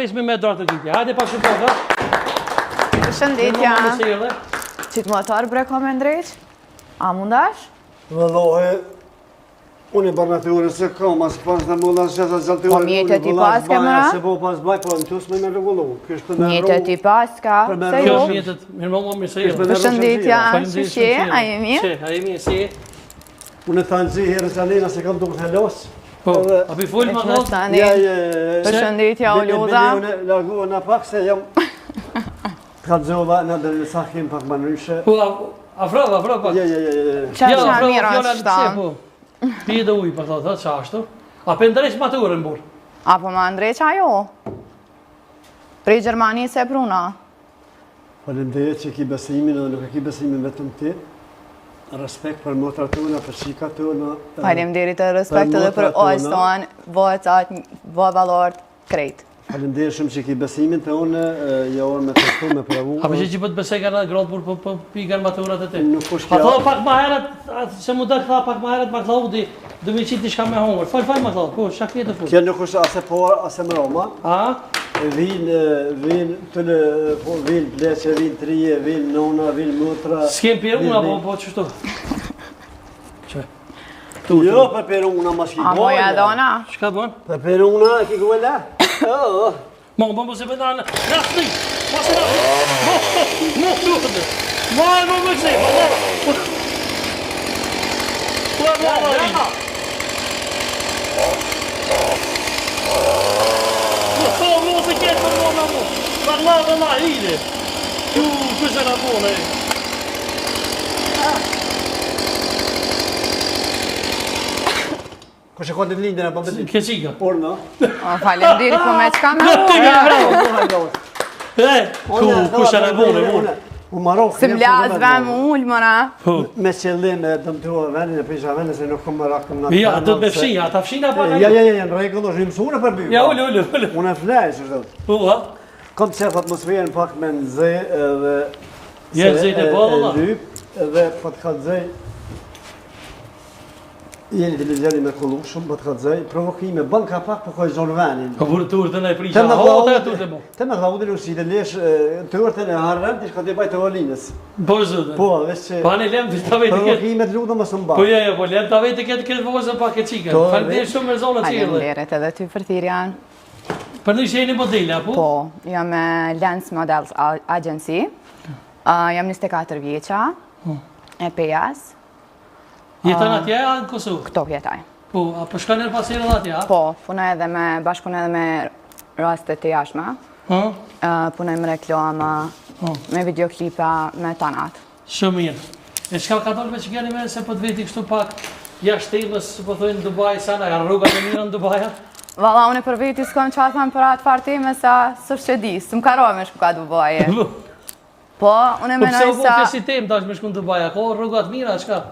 Me me dorë të kitja, hajde pa shumë përta. Shëndetja. Qitë motor bre ka me ndrejq? A mundash? Vëllohi, unë i bërë naturën se kam, asë pas në mundan që të zëllë të Po mjetët i pas ke mëra? Se po pas baj, po në tësë me në regullu. Mjetët i pas ka, se Kjo jo? është mjetët, mirë më mirë se jelë. Shëndetja, shushe, a jemi? A jemi, si e? Unë e thanë zi herës alena se kam duke të helos. Po, a pi full ma thot? Shëndetja, o Ludha. Unë largohë në pak se jam... Ka dzova në dhe në sakim pak më nëryshe. Po, afro pak. Qa mira që shtanë? Pije dhe ujë, për thotë, që ashtu. A për ndrejsh maturën, burë? A po ma ndrejq ajo? Prej Gjermani se pruna? Faleminderit që ki besimin dhe nuk e ki besimin vetëm ti. Respekt për motrat tona, për shikat tona. Faleminderit e respekt edhe për ojës tonë, vojcat, vojbalort, krejt. Faleminderit shumë që ki besimin të unë, ja orë me testu, me pravu. A për që po të besej ka në grodë për pikan maturat e ti? Nuk është A tho pak ma heret, se mu dhe këtha pak ma heret, ma Klaudi, dhe me qiti shka me hongër. Fal, ma Klaudi, po, shak vjetë full. Kjo nuk është ase por, ase më roma. A? Vinë të në, vinë bleqe, vinë trije, vinë nona, vinë mëtra. S'kem pjerë una, po qështu? Që? Jo, për peruna ma shki A moja dona? Shka bon? Për peruna, ki gëlla? Mo se për në rafni! Mos në rafni! Mo të! Mo më kësi! Mo se ketë për mo në mo! Për la hile! Kështë në mo në e! Kështë e kodin lindin e përbëtin? Këqika! Por në? Falemderit, po me qka me Kështë në mo në mo! Se blazve më ullë mëra. Me qëllim e dëmtuar vendin e pisha vendin se nuk kom më rakëm në Ja, do të me fshinja, ata fshinja pa në Ja, në regullë, është një mësune për bjë. Ja, ullë. Unë e flejë, që shdo. Po, ha? Kom të qefë atmosferën pak me në zë edhe... Jelë zëjt e po, e lyp, edhe po të ka të zëj... Jeni televizjoni me kullu shumë, po të ka të zëj, provokime, bën ka pak po kojë zonë venin. Ka burë të urtën e prisha, o, të e turte mo. Te me Klaudin u si të lesh të urtën e harën, të shka të bajtë të olinës. Po, zëtë. Po, veç që... Pa në lem të ta vejtë këtë... Provokime të lutë më së mba. Po, po, lem të vejtë këtë vozën pak e qikën. Falemderit shumë me zonë të qirë. Falemderit edhe ty për thirjan. Për në sheni modele, apo? Po, jam me Lens Models Agency. Jam 24 vjeqa, e pejas. Jetan atje, a në Kosovë? Këto jetaj. Po, a për shka nërë pasirë dhe atje, a? Po, punoj edhe me, bashkun edhe me rastet të jashme. Punoj me reklama, me videoklipa, me tanat. Shumë mirë. E shka ka dolve që gjeni me se po të veti kështu pak jashtë ilës, po thojnë në Dubai, sana, janë rrugat e mirë në Dubaja? Vala, unë për veti s'kom që atëm për atë partime sa së shqedi, së më karome shku ka Dubaje. Po, unë e menoj sa... Po pëse u kësi temë tash me shku në Dubaja, ko rrugat mira, shka?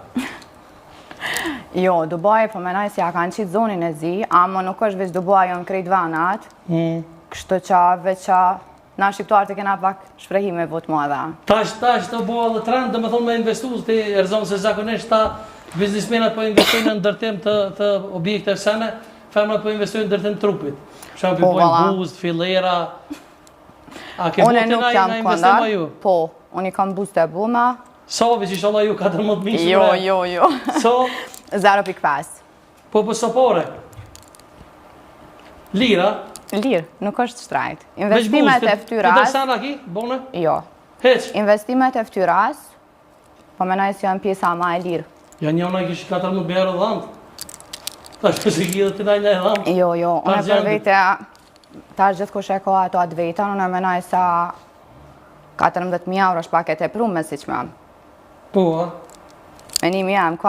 Jo, Dubai po menaj si ja kanë qitë zonin e zi, ama nuk është veç Dubai në krejt vanat, kështu që veqa na shqiptuarët e kena pak shprehime vot mua dhe. Tash të bo dhe trend, dhe me thonë me investu, të erzonë se zakonisht ta biznismenat po investojnë në ndërtim të objekte sene, femrat po investojnë në ndërtim trupit. Shumë pojnë buzë, filera... A ke bote na investim a ju? Po, unë i kam buzë të buma. So, veç isha Allah ju 14.000 Jo. So? 0.5. Po sopore? Lira? Lirë, nuk është shtrajt. Investimet e ftyras... Të dërsana ki, bone? Jo. Heq? Investimet e ftyras, po menaj si janë pjesa ma e lirë. Ja njona i kishë 14 bjerë dhe dhandë. Ta shpës i gjithë të najnë e dhandë. Jo, unë për vete, ta është gjithë kush e ko ato atë vetën, unë menaj sa 14.000 euro është paket e prume si që me. Po, a? Menimi jam,